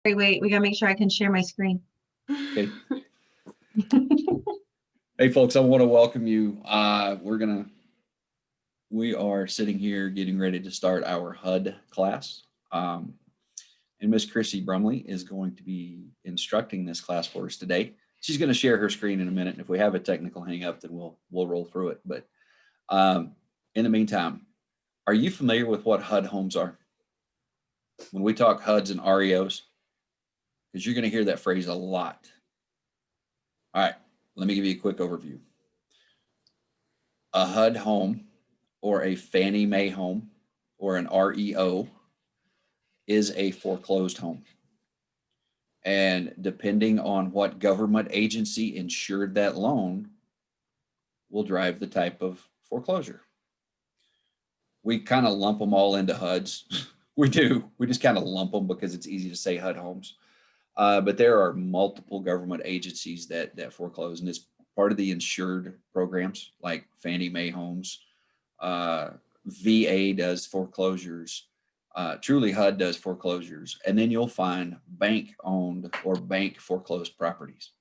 Wait, we gotta make sure I can share my screen. Okay. Hey folks, I want to welcome you. We are sitting here getting ready to start our HUD class. And Miss Chrissy Brumley is going to be instructing this class for us today. She's going to share her screen in a minute. And if we have a technical hang up, then we'll roll through it. But in the meantime, are you familiar with what HUD homes are? When we talk HUDs and REOs, because you're going to hear that phrase a lot. All right, let me give you a quick overview. A HUD home or a Fannie Mae home or an REO is a foreclosed home. And depending on what government agency insured that loan will drive the type of foreclosure. We kind of lump them all into HUDs. We do. We just kind of lump them because it's easy to say HUD homes. But there are multiple government agencies that foreclose, and it's part of the insured programs like Fannie Mae homes. VA does foreclosures. Truly HUD does foreclosures. And then you'll find bank owned or bank foreclosed properties.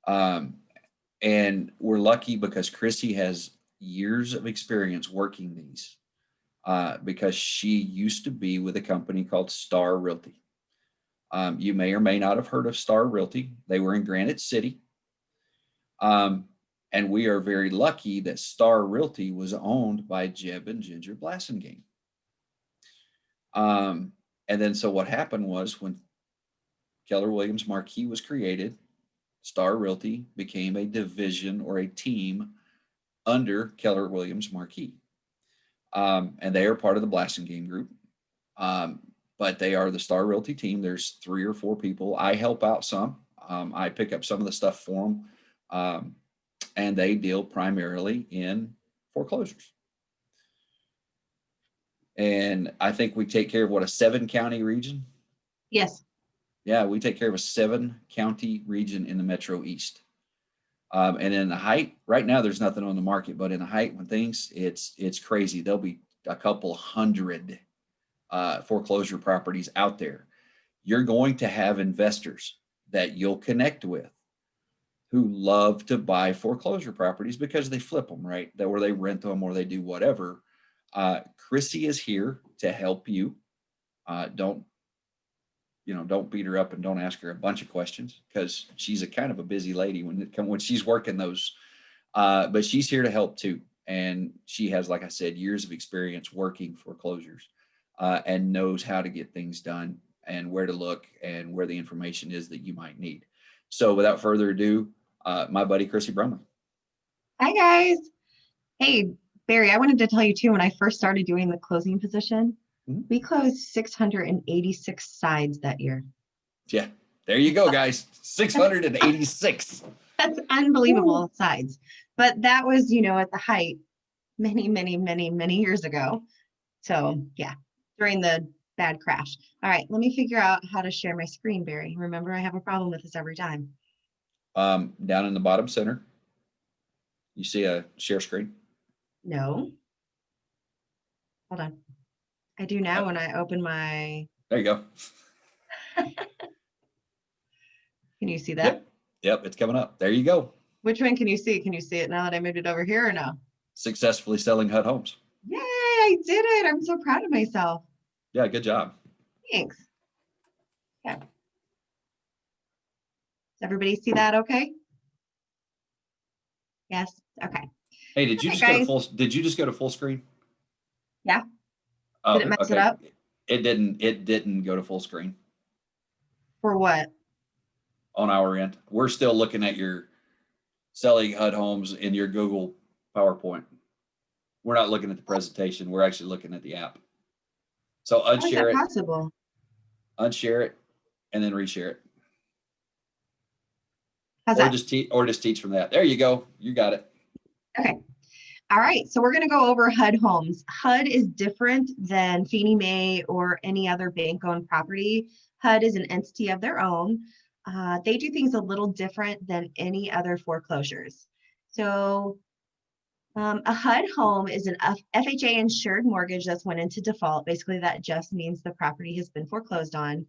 And we're lucky because Chrissy has years of experience working these because she used to be with a company called Star Realty. You may or may not have heard of Star Realty. They were in Granite City. And we are very lucky that Star Realty was owned by Jeb and Ginger Blassingame. And then so what happened was when Keller Williams Marquis was created, Star Realty became a division or a team under Keller Williams Marquis. And they are part of the Blassingame group. But they are the Star Realty team. There's 3 or 4 people. I help out some. I pick up some of the stuff for them. And they deal primarily in foreclosures. And I think we take care of what, a 7-county region? Yes. Yeah, we take care of a 7-county region in the Metro East. And in the height, right now there's nothing on the market, but in the height when things, it's crazy. There'll be a couple hundred foreclosure properties out there. You're going to have investors that you'll connect with who love to buy foreclosure properties because they flip them, right? Or they rent them or they do whatever. Chrissy is here to help you. Don't beat her up and don't ask her a bunch of questions because she's a kind of a busy lady when she's working those. But she's here to help too. And she has, like I said, years of experience working foreclosures and knows how to get things done and where to look and where the information is that you might need. So without further ado, my buddy, Chrissy Brumley. Hi, guys. Hey, Barry, I wanted to tell you too, when I first started doing the closing position, we closed 686 sides that year. Yeah, there you go, guys. 686. That's unbelievable sides. But that was, at the height many, many, many, many years ago. So yeah, during the bad crash. All right, let me figure out how to share my screen, Barry. Remember, I have a problem with this every time. Down in the bottom center, you see a share screen? No. Hold on. I do now when I open my... There you go. Can you see that? Yep, it's coming up. There you go. Which one can you see? Can you see it now that I moved it over here or no? Successfully selling HUD homes. Yay, I did it. I'm so proud of myself. Yeah, good job. Thanks. Yeah. Does everybody see that okay? Yes. Okay. Hey, did you just go to full screen? Yeah. Oh, did it mess it up? It didn't go to full screen. For what? On our end. We're still looking at your selling HUD homes in your Google PowerPoint. We're not looking at the presentation. We're actually looking at the app. So unshare it. Possible? Unshare it and then reshare it. How's that? Just teach from that. There you go. You got it. Okay. All right. So we're going to go over HUD homes. HUD is different than Fannie Mae or any other bank-owned property. HUD is an entity of their own. They do things a little different than any other foreclosures. So a HUD home is an FHA insured mortgage that's went into default. Basically, that just means the property has been foreclosed on.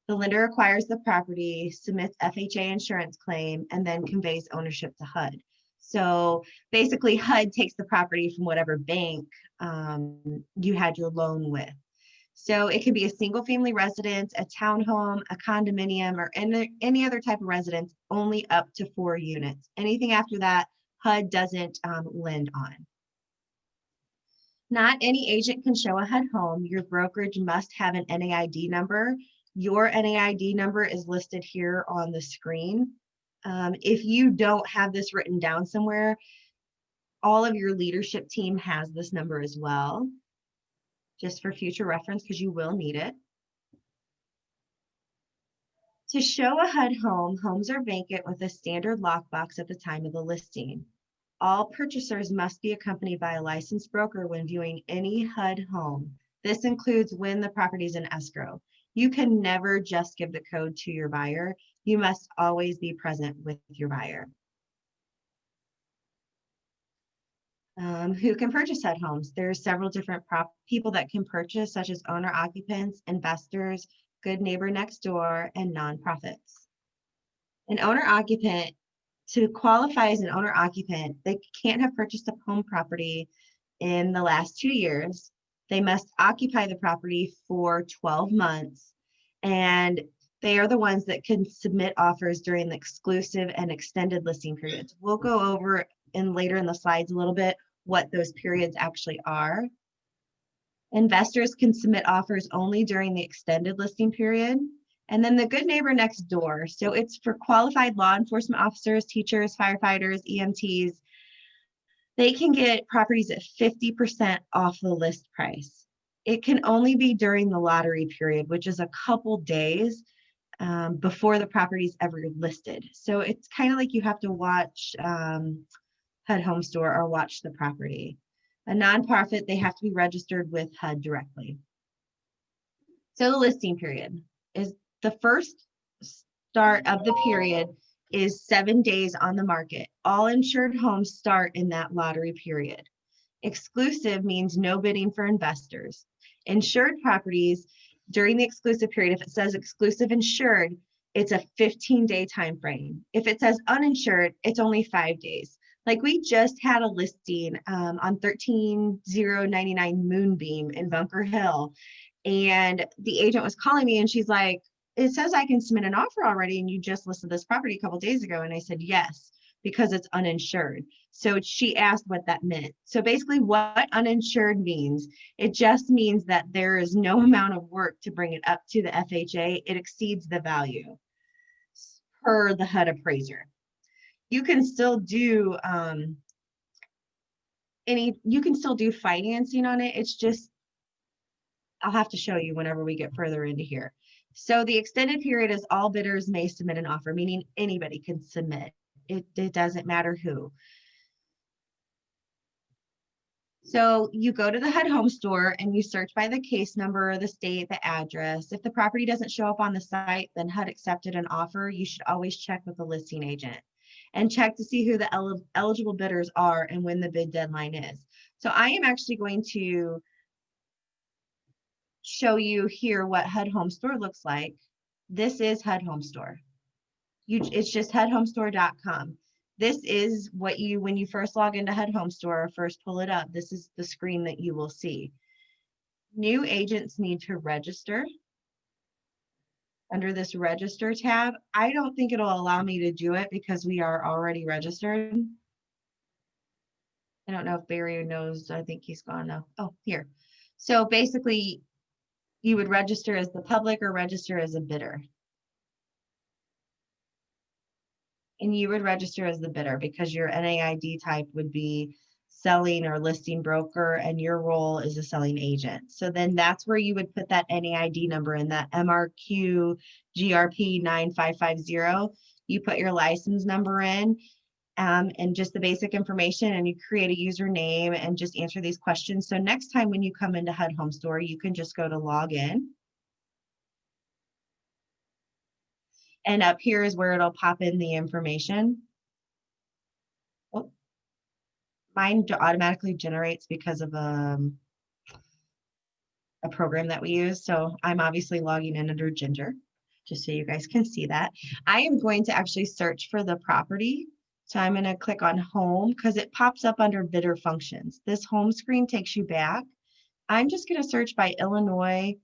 The lender acquires the property, submits FHA insurance claim, and then conveys ownership to HUD. So basically, HUD takes the property from whatever bank you had your loan with. So it can be a single family residence, a townhome, a condominium, or any other type of residence, only up to 4 units. Anything after that, HUD doesn't lend on. Not any agent can show a HUD home. Your brokerage must have an NAID number. Your NAID number is listed here on the screen. If you don't have this written down somewhere, all of your leadership team has this number as well, just for future reference, because you will need it. To show a HUD home, homes are vacant with a standard lockbox at the time of the listing. All purchasers must be accompanied by a licensed broker when viewing any HUD home. This includes when the property is in escrow. You can never just give the code to your buyer. You must always be present with your buyer. Who can purchase HUD homes? There's several different people that can purchase, such as owner occupants, investors, good neighbor next door, and nonprofits. An owner occupant, to qualify as an owner occupant, they can't have purchased a home property in the last 2 years. They must occupy the property for 12 months, and they are the ones that can submit offers during the exclusive and extended listing periods. We'll go over later in the slides a little bit what those periods actually are. Investors can submit offers only during the extended listing period. And then the good neighbor next door. So it's for qualified law enforcement officers, teachers, firefighters, EMTs. They can get properties at 50% off the list price. It can only be during the lottery period, which is a couple days before the property is ever listed. So it's kind of like you have to watch HUD Home Store or watch the property. A nonprofit, they have to be registered with HUD directly. So the listing period is the first start of the period is 7 days on the market. All insured homes start in that lottery period. Exclusive means no bidding for investors. Insured properties during the exclusive period, if it says exclusive insured, it's a 15-day time frame. If it says uninsured, it's only 5 days. Like we just had a listing on 13099 Moonbeam in Bunker Hill, and the agent was calling me and she's like, it says I can submit an offer already and you just listed this property a couple days ago. And I said, yes, because it's uninsured. So she asked what that meant. So basically what uninsured means, it just means that there is no amount of work to bring it up to the FHA. It exceeds the value per the HUD appraiser. You can still do financing on it. It's just, I'll have to show you whenever we get further into here. So the extended period is all bidders may submit an offer, meaning anybody can submit. It doesn't matter who. So you go to the HUD Home Store and you search by the case number, the state, the address. If the property doesn't show up on the site, then HUD accepted an offer. You should always check with the listing agent and check to see who the eligible bidders are and when the bid deadline is. So I am actually going to show you here what HUD Home Store looks like. This is HUD Home Store. It's just HUDHomestore.com. This is what you, when you first log into HUD Home Store or first pull it up, this is the screen that you will see. New agents need to register. Under this register tab, I don't think it'll allow me to do it because we are already registered. I don't know if Barry knows, I think he's gone now. Oh, here. So basically, you would register as the public or register as a bidder. And you would register as the bidder because your NAID type would be selling or listing broker and your role is a selling agent. So then that's where you would put that NAID number in, that MRQ GRP 9550. You put your license number in and just the basic information, and you create a username and just answer these questions. So next time when you come into HUD Home Store, you can just go to log in. And up here is where it'll pop in the information. Oh, mine automatically generates because of a program that we use. So I'm obviously logging in under Ginger. just so you guys can see that. I am going to actually search for the property. So I'm going to click on home because it pops up under bidder functions. This home screen takes you back. I'm just going to search by Illinois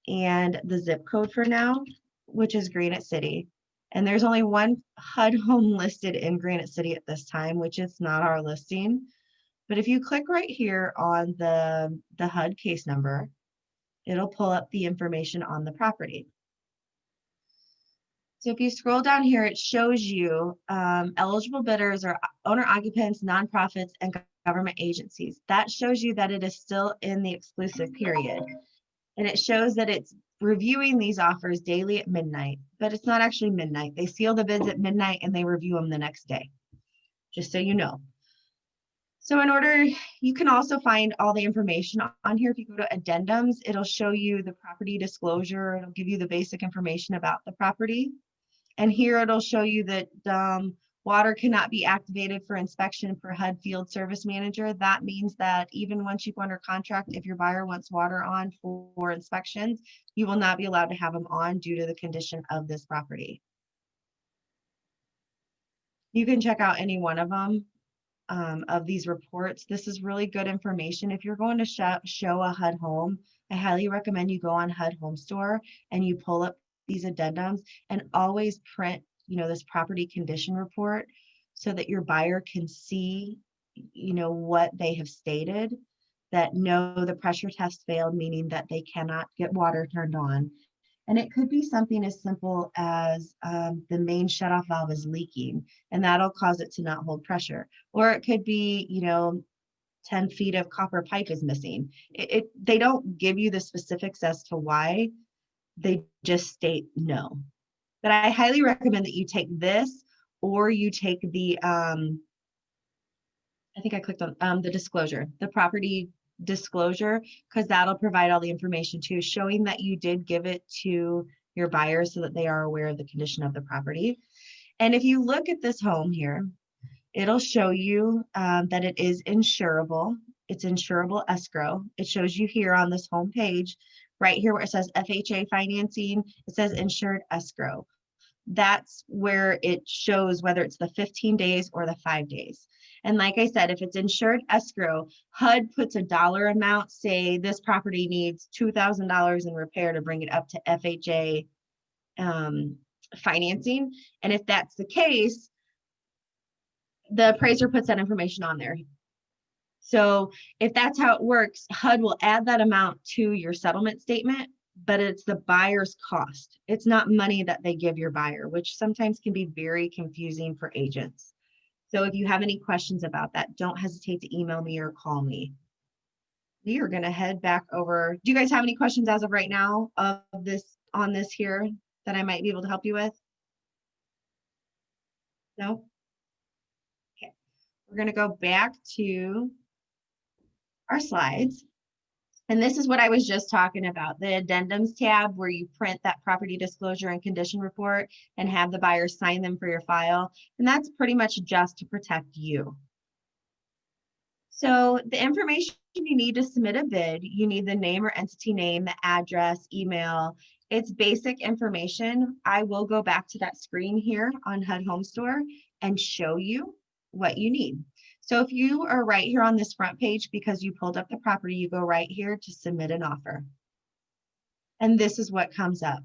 and the zip code for now, which is Granite City. And there's only one HUD home listed in Granite City at this time, which is not our listing. But if you click right here on the HUD case number, it'll pull up the information on the property. So if you scroll down here, it shows you eligible bidders are owner occupants, nonprofits, and government agencies. That shows you that it is still in the exclusive period. And it shows that it's reviewing these offers daily at midnight, but it's not actually midnight. They seal the bids at midnight and they review them the next day, just so you know. So in order, you can also find all the information on here. If you go to addendums, it'll show you the property disclosure. It'll give you the basic information about the property. And here it'll show you that water cannot be activated for inspection for HUD field service manager. That means that even once you go under contract, if your buyer wants water on for inspections, you will not be allowed to have them on due to the condition of this property. You can check out any one of them. Of these reports. This is really good information. If you're going to show a HUD home, I highly recommend you go on HUD Home Store and you pull up these addendums and always print, this property condition report so that your buyer can see, what they have stated, that no, the pressure test failed, meaning that they cannot get water turned on. And it could be something as simple as the main shutoff valve is leaking, and that'll cause it to not hold pressure. Or it could be, 10 feet of copper pipe is missing. They don't give you the specifics as to why, they just state no. But I highly recommend that you take this, or you take the, I think I clicked on the disclosure, the property disclosure, because that'll provide all the information too, showing that you did give it to your buyer so that they are aware of the condition of the property. And if you look at this home here, it'll show you that it is insurable. It's insurable escrow. It shows you here on this home page, right here where it says FHA financing, it says insured escrow. That's where it shows whether it's the 15 days or the 5 days. And like I said, if it's insured escrow, HUD puts a dollar amount, say this property needs $2,000 in repair to bring it up to FHA financing. And if that's the case, the appraiser puts that information on there. So if that's how it works, HUD will add that amount to your settlement statement, but it's the buyer's cost. It's not money that they give your buyer, which sometimes can be very confusing for agents. So if you have any questions about that, don't hesitate to email me or call me. We are going to head back over. Do you guys have any questions as of right now on this here that I might be able to help you with? No? Okay. We're going to go back to our slides. And this is what I was just talking about, the addendums tab where you print that property disclosure and condition report and have the buyer sign them for your file. And that's pretty much just to protect you. So the information you need to submit a bid, you need the name or entity name, the address, email. It's basic information. I will go back to that screen here on HUD Home Store and show you what you need. So if you are right here on this front page because you pulled up the property, you go right here to submit an offer. And this is what comes up.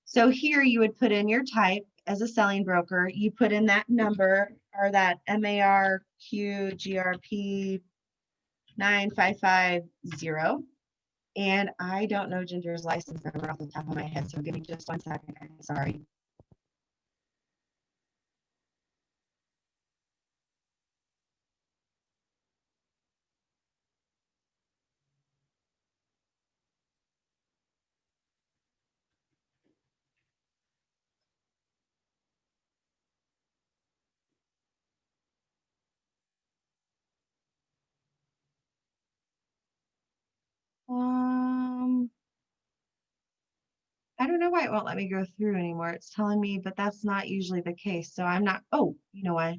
So here you would put in your type as a selling broker. You put in that number or that MARQGRP 9550. And I don't know Ginger's license number off the top of my head, so give me just 1 second. I'm sorry. I don't know why it won't let me go through anymore. It's telling me, but that's not usually the case. So I'm not, oh, you know what?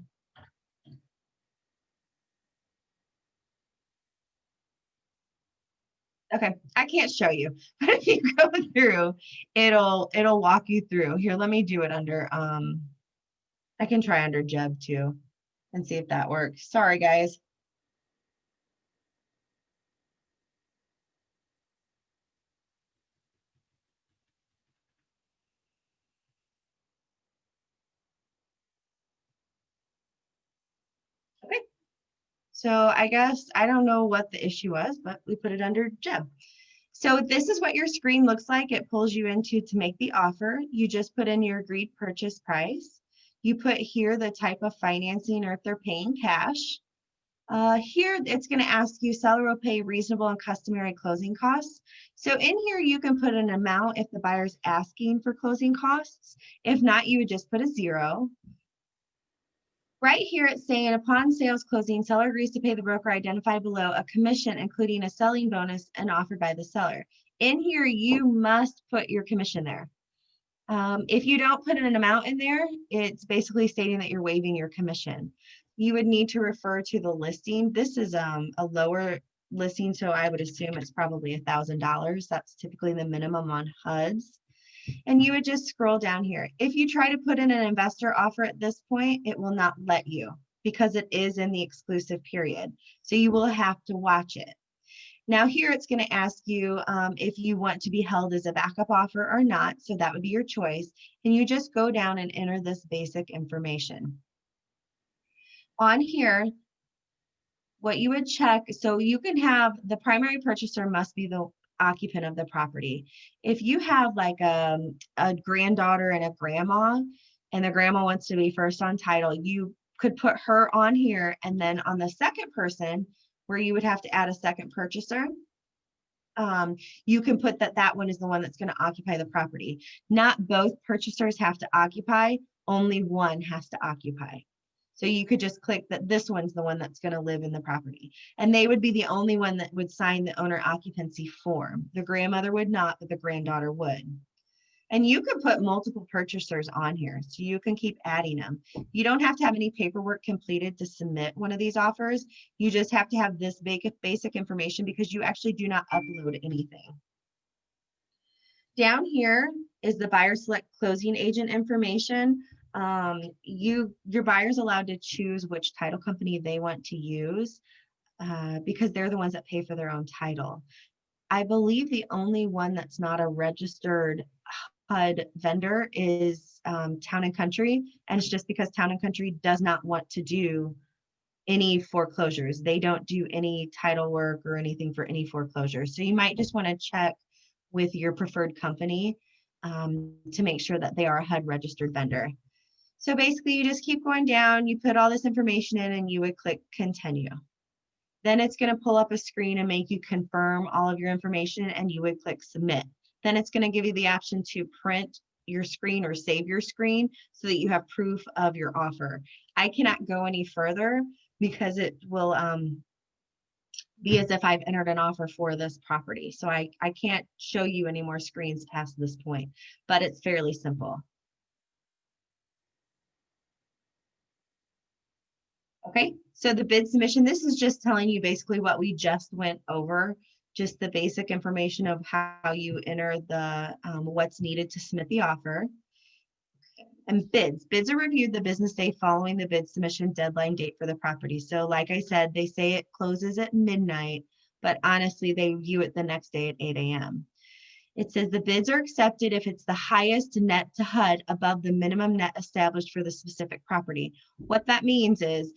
Okay, I can't show you, but if you go through, it'll walk you through. Here, let me do it under, I can try under Jeb too and see if that works. Sorry, guys. Okay, so I guess I don't know what the issue was, but we put it under Jeb. So this is what your screen looks like. It pulls you into to make the offer. You just put in your agreed purchase price. You put here the type of financing or if they're paying cash. Here, it's going to ask you seller will pay reasonable and customary closing costs. So in here, you can put an amount if the buyer's asking for closing costs. If not, you would just put a 0. Right here, it's saying upon sales closing, seller agrees to pay the broker identified below a commission, including a selling bonus and offered by the seller. In here, you must put your commission there. If you don't put an amount in there, it's basically stating that you're waiving your commission. You would need to refer to the listing. This is a lower listing, so I would assume it's probably $1,000. That's typically the minimum on HUDs. And you would just scroll down here. If you try to put in an investor offer at this point, it will not let you because it is in the exclusive period. So you will have to watch it. Now here it's going to ask you if you want to be held as a backup offer or not. So that would be your choice. And you just go down and enter this basic information. On here, what you would check, so you can have the primary purchaser must be the occupant of the property. If you have like a granddaughter and a grandma, and the grandma wants to be first on title, you could put her on here, and then on the second person, where you would have to add a second purchaser, you can put that one is the one that's going to occupy the property. Not both purchasers have to occupy, only one has to occupy. So you could just click that this one's the one that's going to live in the property. And they would be the only one that would sign the owner occupancy form. The grandmother would not, but the granddaughter would. And you could put multiple purchasers on here, so you can keep adding them. You don't have to have any paperwork completed to submit one of these offers. You just have to have this basic information because you actually do not upload anything. Down here is the buyer select closing agent information. Your buyer's allowed to choose which title company they want to use because they're the ones that pay for their own title. I believe the only one that's not a registered HUD vendor is Town and Country, and it's just because Town and Country does not want to do any foreclosures. They don't do any title work or anything for any foreclosures. So you might just want to check with your preferred company to make sure that they are a HUD registered vendor. So basically you just keep going down, you put all this information in and you would click continue. Then it's going to pull up a screen and make you confirm all of your information and you would click submit. Then it's going to give you the option to print your screen or save your screen so that you have proof of your offer. I cannot go any further because it will be as if I've entered an offer for this property. So I can't show you any more screens past this point, but it's fairly simple. Okay, so the bid submission, this is just telling you basically what we just went over, just the basic information of how you enter the what's needed to submit the offer. And bids are reviewed the business day following the bid submission deadline date for the property. So like I said, they say it closes at midnight, but honestly, they view it the next day at 8 a.m. It says the bids are accepted if it's the highest net to HUD above the minimum net established for the specific property. What that means is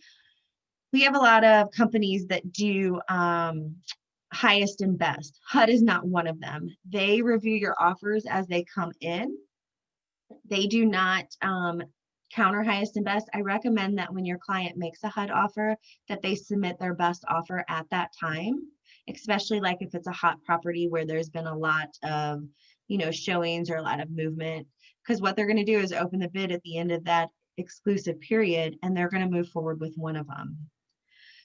we have a lot of companies that do highest and best. HUD is not one of them. They review your offers as they come in. They do not counter highest and best. I recommend that when your client makes a HUD offer, that they submit their best offer at that time, especially like if it's a hot property where there's been a lot of, showings or a lot of movement, because what they're going to do is open the bid at the end of that exclusive period, and they're going to move forward with one of them.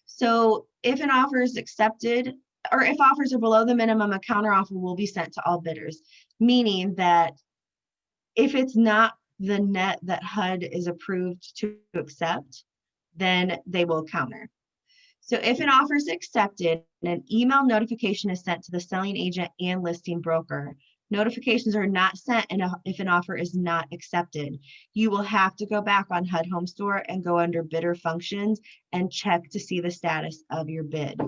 So if an offer is accepted, or if offers are below the minimum, a counter offer will be sent to all bidders, meaning that if it's not the net that HUD is approved to accept, then they will counter. So if an offer is accepted, an email notification is sent to the selling agent and listing broker. Notifications are not sent if an offer is not accepted. You will have to go back on HUD Home Store and go under bidder functions and check to see the status of your bid.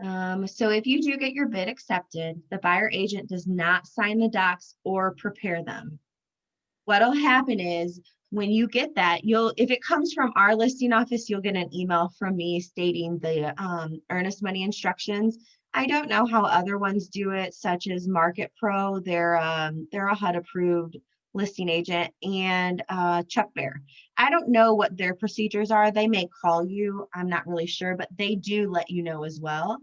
So if you do get your bid accepted, the buyer agent does not sign the docs or prepare them. What'll happen is when you get that, if it comes from our listing office, you'll get an email from me stating the earnest money instructions. I don't know how other ones do it, such as Market Pro. They're a HUD approved listing agent, and Chuck Bear. I don't know what their procedures are. They may call you. I'm not really sure, but they do let you know as well.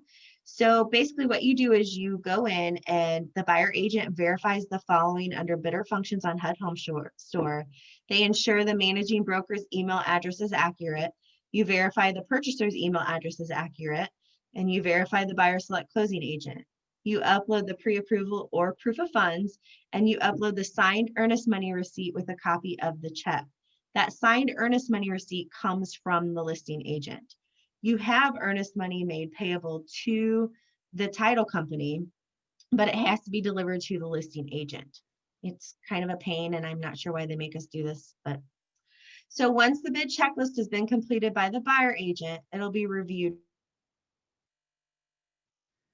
So basically what you do is you go in and the buyer agent verifies the following under bidder functions on HUD Home Store. They ensure the managing broker's email address is accurate. You verify the purchaser's email address is accurate, and you verify the buyer select closing agent. You upload the pre-approval or proof of funds, and you upload the signed earnest money receipt with a copy of the check. That signed earnest money receipt comes from the listing agent. You have earnest money made payable to the title company, but it has to be delivered to the listing agent. It's kind of a pain, and I'm not sure why they make us do this, but so once the bid checklist has been completed by the buyer agent, it'll be reviewed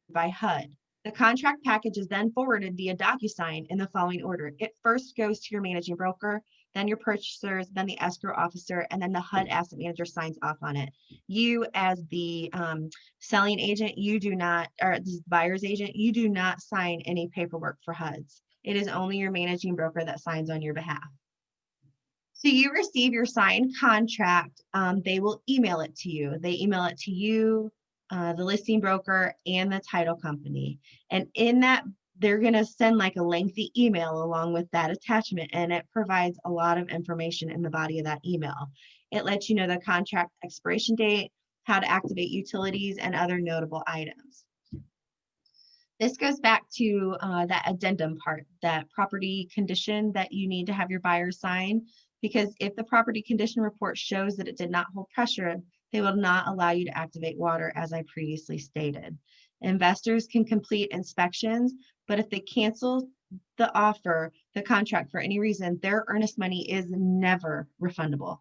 by HUD. The contract package is then forwarded via DocuSign in the following order. It first goes to your managing broker, then your purchasers, then the escrow officer, and then the HUD asset manager signs off on it. You as the selling agent, you do not, or the buyer's agent, you do not sign any paperwork for HUDs. It is only your managing broker that signs on your behalf. So you receive your signed contract. They will email it to you. They email it to you, the listing broker, and the title company. And in that, they're going to send like a lengthy email along with that attachment, and it provides a lot of information in the body of that email. It lets you know the contract expiration date, how to activate utilities, and other notable items. This goes back to that addendum part, that property condition that you need to have your buyer sign, because if the property condition report shows that it did not hold pressure, they will not allow you to activate water, as I previously stated. Investors can complete inspections, but if they cancel the offer, the contract for any reason, their earnest money is never refundable.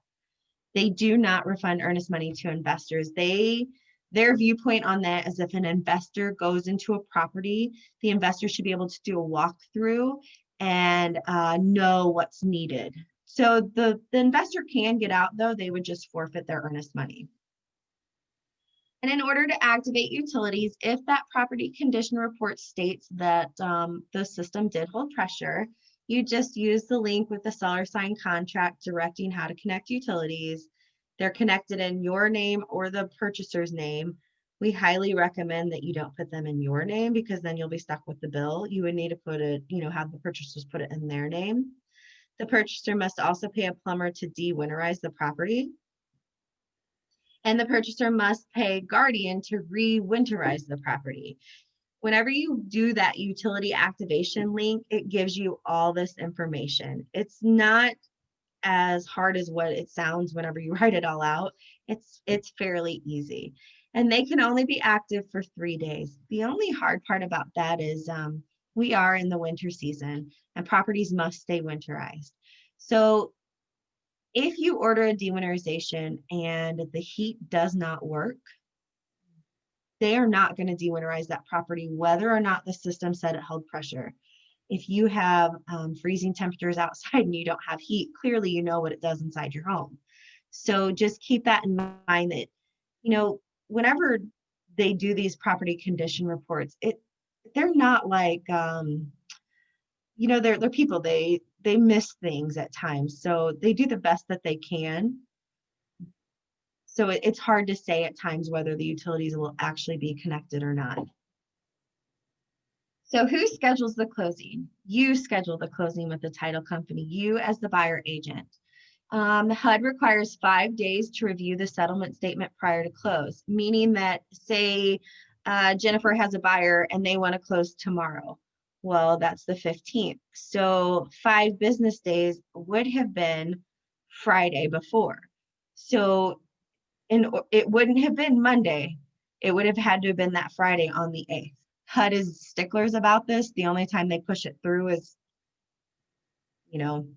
They do not refund earnest money to investors. Their viewpoint on that is if an investor goes into a property, the investor should be able to do a walkthrough and know what's needed. So the investor can get out, though. They would just forfeit their earnest money. And in order to activate utilities, if that property condition report states that the system did hold pressure, you just use the link with the seller signed contract directing how to connect utilities. They're connected in your name or the purchaser's name. We highly recommend that you don't put them in your name, because then you'll be stuck with the bill. You would need to put it, have the purchasers put it in their name. The purchaser must also pay a plumber to de-winterize the property. And the purchaser must pay guardian to re-winterize the property. Whenever you do that utility activation link, it gives you all this information. It's not as hard as what it sounds whenever you write it all out. It's fairly easy. And they can only be active for 3 days. The only hard part about that is we are in the winter season and properties must stay winterized. So if you order a dewinterization and the heat does not work, they are not going to dewinterize that property, whether or not the system said it held pressure. If you have freezing temperatures outside and you don't have heat, clearly you know what it does inside your home. So just keep that in mind that, whenever they do these property condition reports, they're not like, they're people, they miss things at times. So they do the best that they can. So it's hard to say at times whether the utilities will actually be connected or not. So who schedules the closing? You schedule the closing with the title company, you as the buyer agent. HUD requires 5 days to review the settlement statement prior to close, meaning that, say, Jennifer has a buyer and they want to close tomorrow. Well, that's the 15th. So 5 business days would have been Friday before. So it wouldn't have been Monday. It would have had to have been that Friday on the 8th. HUD is sticklers about this. The only time they push it through is,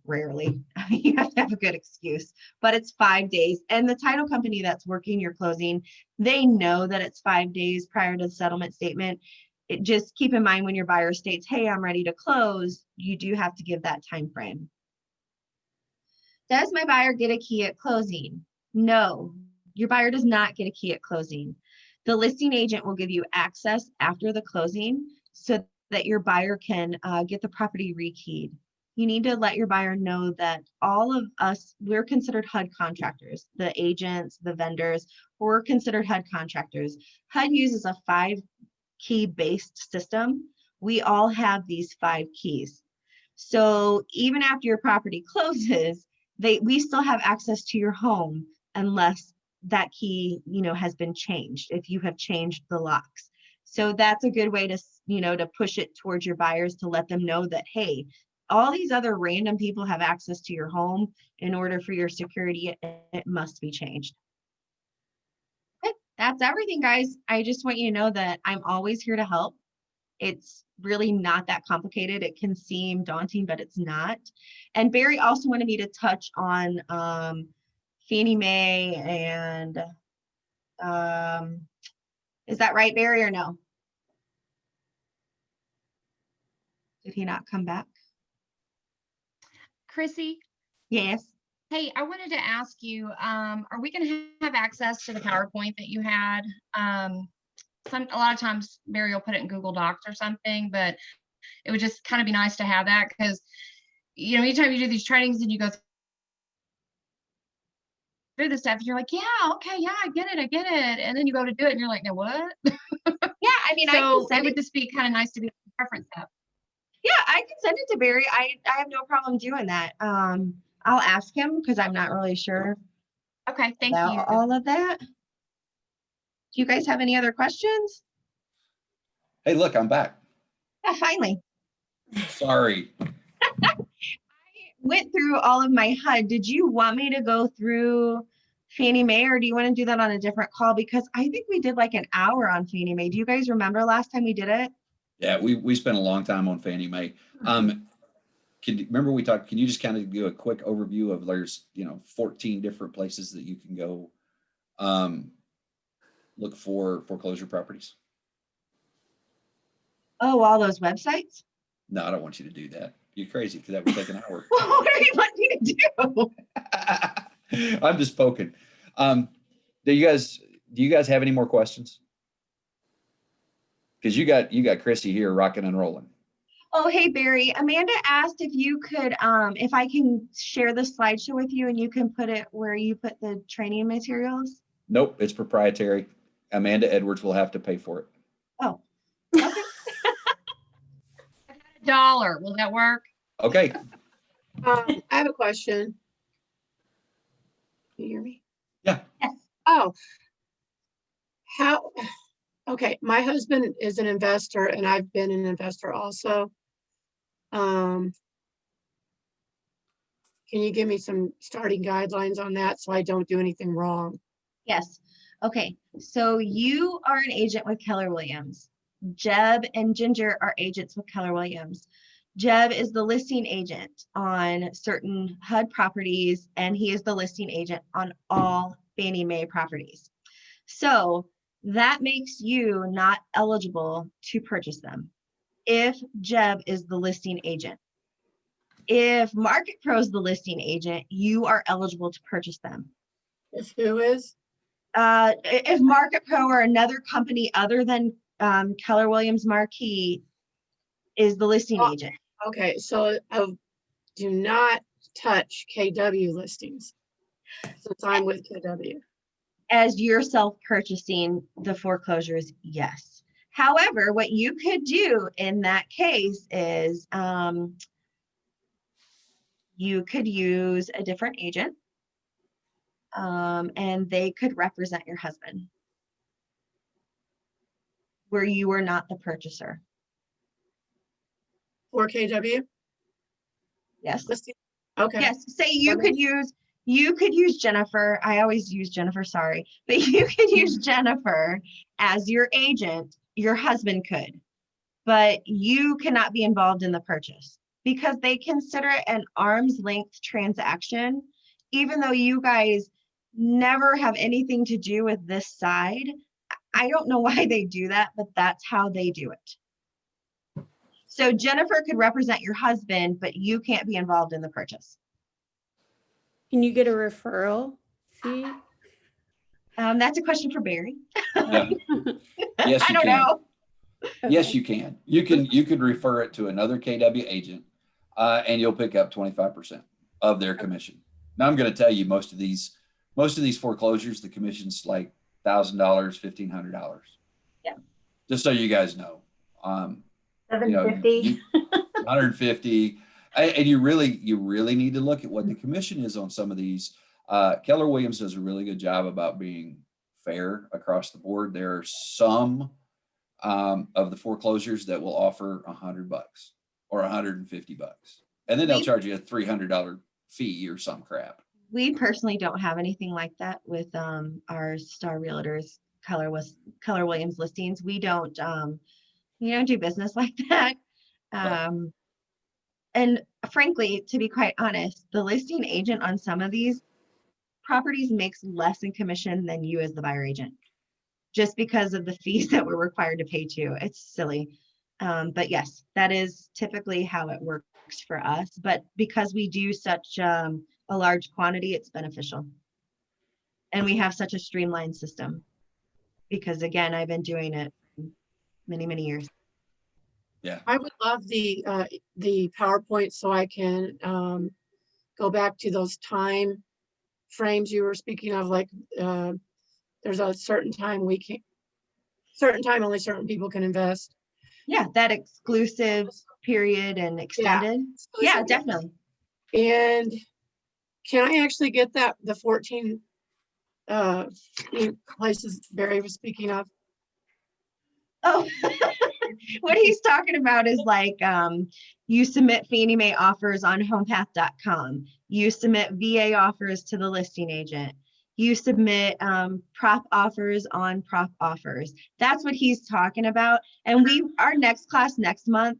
rarely. You have to have a good excuse, but it's 5 days. And the title company that's working your closing, they know that it's 5 days prior to the settlement statement. Just keep in mind when your buyer states, hey, I'm ready to close, you do have to give that time frame. Does my buyer get a key at closing? No, your buyer does not get a key at closing. The listing agent will give you access after the closing so that your buyer can get the property rekeyed. You need to let your buyer know that all of us, we're considered HUD contractors, the agents, the vendors, we're considered HUD contractors. HUD uses a 5-key based system. We all have these 5 keys. So even after your property closes, we still have access to your home unless that key, has been changed, if you have changed the locks. So that's a good way to, to push it towards your buyers, to let them know that, hey, all these other random people have access to your home. In order for your security, it must be changed. Okay, that's everything, guys. I just want you to know that I'm always here to help. It's really not that complicated. It can seem daunting, but it's not. And Barry also wanted me to touch on Fannie Mae and is that right, Barry, or no? Did he not come back? Chrissy, Yes. hey, I wanted to ask you, are we going to have access to the PowerPoint that you had? A lot of times Barry will put it in Google Docs or something, but it would just kind of be nice to have that because, anytime you do these trainings and you go through the stuff, you're like, yeah, okay, yeah, I get it. And then you go to do it and you're like, no, what? Yeah, I mean, so it would just be kind of nice to be able to reference that. Yeah, I can send it to Barry. I have no problem doing that. I'll ask him because I'm not really sure Okay, thank about you. all of that. Do you guys have any other questions? Hey, look, I'm back. Yeah, finally. Sorry. I went through all of my HUD. Did you want me to go through Fannie Mae, or do you want to do that on a different call? Because I think we did like an hour on Fannie Mae. Do you guys remember last time we did it? Yeah, we spent a long time on Fannie Mae. Remember we talked, can you just kind of do a quick overview of there's, 14 different places that you can go look for foreclosure properties? Oh, all those websites? No, I don't want you to do that. You're crazy because that would take an hour. What do you want me to do? I'm just poking. Do you guys have any more questions? Because you got Chrissy here rocking and rolling. Oh, hey, Barry. Amanda asked if you could, if I can share the slideshow with you and you can put it where you put the training materials. Nope, it's proprietary. Amanda Edwards will have to pay for it. Oh, okay. $1. Will that work? Okay. I have a question. Can you hear me? Yeah. Yes. Oh, okay, my husband is an investor and I've been an investor also. Can you give me some starting guidelines on that so I don't do anything wrong? Yes. Okay. So you are an agent with Keller Williams. Jeb and Ginger are agents with Keller Williams. Jeb is the listing agent on certain HUD properties, and he is the listing agent on all Fannie Mae properties. So that makes you not eligible to purchase them if Jeb is the listing agent. If Market Pro is the listing agent, you are eligible to purchase them. If who is? If Market Pro or another company other than Keller Williams Marquis is the listing agent. Okay, so do not touch KW listings since I'm with KW. As you're self-purchasing the foreclosures, yes. However, what you could do in that case is you could use a different agent and they could represent your husband where you are not the purchaser. For KW Yes. listing? Okay. Yes. Say you could use You could use Jennifer. I always use Jennifer, sorry, but you could use Jennifer as your agent. Your husband could, but you cannot be involved in the purchase because they consider it an arm's length transaction, even though you guys never have anything to do with this side. I don't know why they do that, but that's how they do it. So Jennifer could represent your husband, but you can't be involved in the purchase. Can you get a referral fee? That's a question for Barry. Yeah. Yes, I you don't can. know. Yes, you can. You could refer it to another KW agent, and you'll pick up 25% of their commission. Now, I'm going to tell you, most of these foreclosures, the commission's like $1,000, $1,500. Yeah. Just so you guys know. You know, 750. 150, and you really need to look at what the commission is on some of these. Keller Williams does a really good job about being fair across the board. There are some of the foreclosures that will offer $100 or $150, and then they'll charge you a $300 fee or some crap. We personally don't have anything like that with our Star Realtors Keller Williams listings. We don't do business like that. And frankly, to be quite honest, the listing agent on some of these properties makes less in commission than you as the buyer agent, just because of the fees that we're required to pay to. It's silly. But yes, that is typically how it works for us. But because we do such a large quantity, it's beneficial. And we have such a streamlined system because, again, I've been doing it many, many years. Yeah. I would love the PowerPoint so I can go back to those time frames you were speaking of, like there's a certain time only certain people can invest. Yeah, that exclusive period and extended. Yeah, definitely. And can I actually get the 14 places Barry was speaking of? Oh, what he's talking about is like you submit Fannie Mae offers on homepath.com. You submit VA offers to the listing agent. You submit prop offers on prop offers. That's what he's talking about. And our next class next month,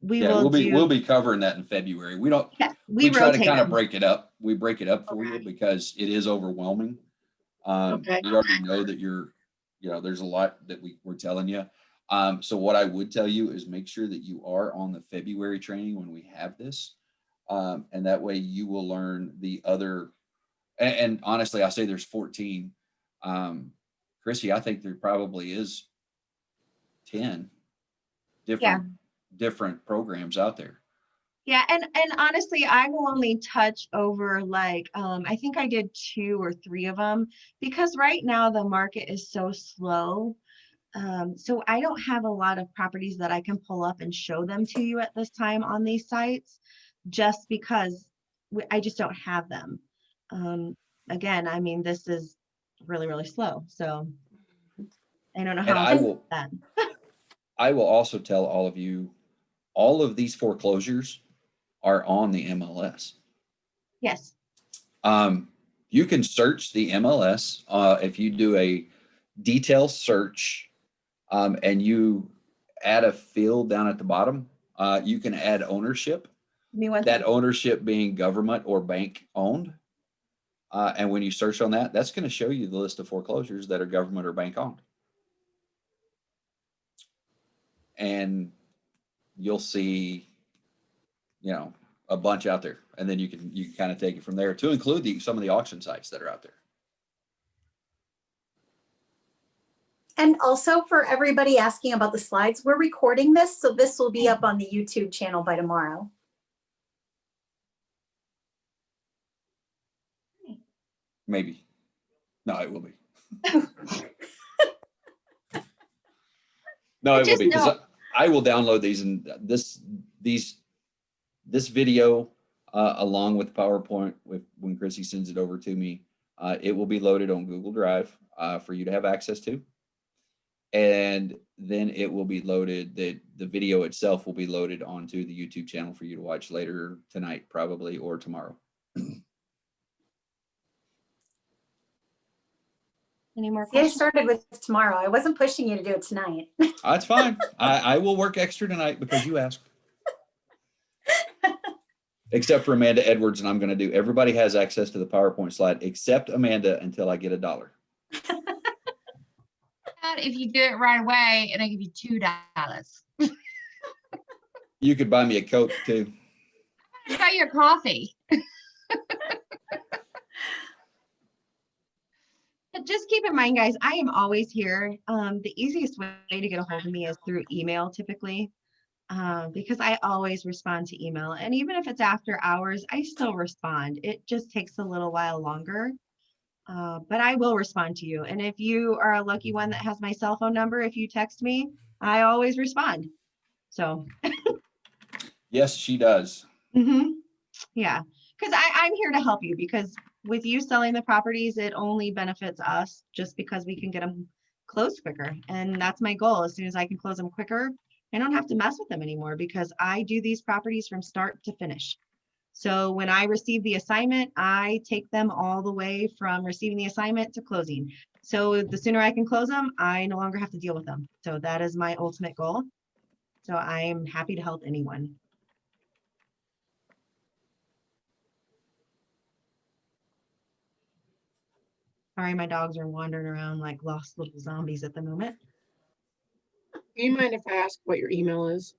we'll be covering that in February. We don't. Yeah, we try to kind of them. break it up. We break it up for Okay. you because it is overwhelming. Okay. We already know that there's a lot that we're telling you. So what I would tell you is make sure that you are on the February training when we have this. And that way you will learn the other, and honestly, I say there's 14. Chrissy, I think there probably is 10 different programs out there. Yeah, and honestly, I will only touch over like I think I did 2 or 3 of them because right now the market is so slow. So I don't have a lot of properties that I can pull up and show them to you at this time on these sites, just because I just don't have them. Again, I mean, this is really, really slow. So I don't know how I will also tell all of you, all of these foreclosures are on the MLS. Yes. You can search the MLS if you do a detail search and you add a field down at the bottom. You can add ownership. That ownership being government or bank owned. And when you search on that, that's going to show you the list of foreclosures that are government or bank owned. And you'll see, a bunch out there, and then you can kind of take it from there to include some of the auction sites that are out there. And also for everybody asking about the slides, we're recording this, so this will be up on the YouTube channel by tomorrow. Maybe. No, it will be. No, it will be, because I will download these, and this video along with PowerPoint when Chrissy sends it over to me, it will be loaded on Google Drive for you to have access to. And then it will be loaded, the video itself will be loaded onto the YouTube channel for you to watch later tonight, probably, or tomorrow. Any more See, I questions? started with tomorrow. I wasn't pushing you to do it tonight. That's fine. I will work extra tonight because you asked. Except for Amanda Edwards, and I'm going to do. Everybody has access to the PowerPoint slide except Amanda until I get $1. If you do it right away, and I give you $2. You could buy me a Coke too. Buy your coffee. But just keep in mind, guys, I am always here. The easiest way to get a hold of me is through email typically, because I always respond to email. And even if it's after hours, I still respond. It just takes a little while longer, but I will respond to you. And if you are a lucky one that has my cell phone number, if you text me, I always respond. So, Yes, she does. yeah, because I'm here to help you, because with you selling the properties, it only benefits us just because we can get them closed quicker. And that's my goal. As soon as I can close them quicker, I don't have to mess with them anymore, because I do these properties from start to finish. So when I receive the assignment, I take them all the way from receiving the assignment to closing. So the sooner I can close them, I no longer have to deal with them. So that is my ultimate goal. So I'm happy to help anyone. Sorry, my dogs are wandering around like lost little zombies at the moment. Do you mind if I ask what your email is?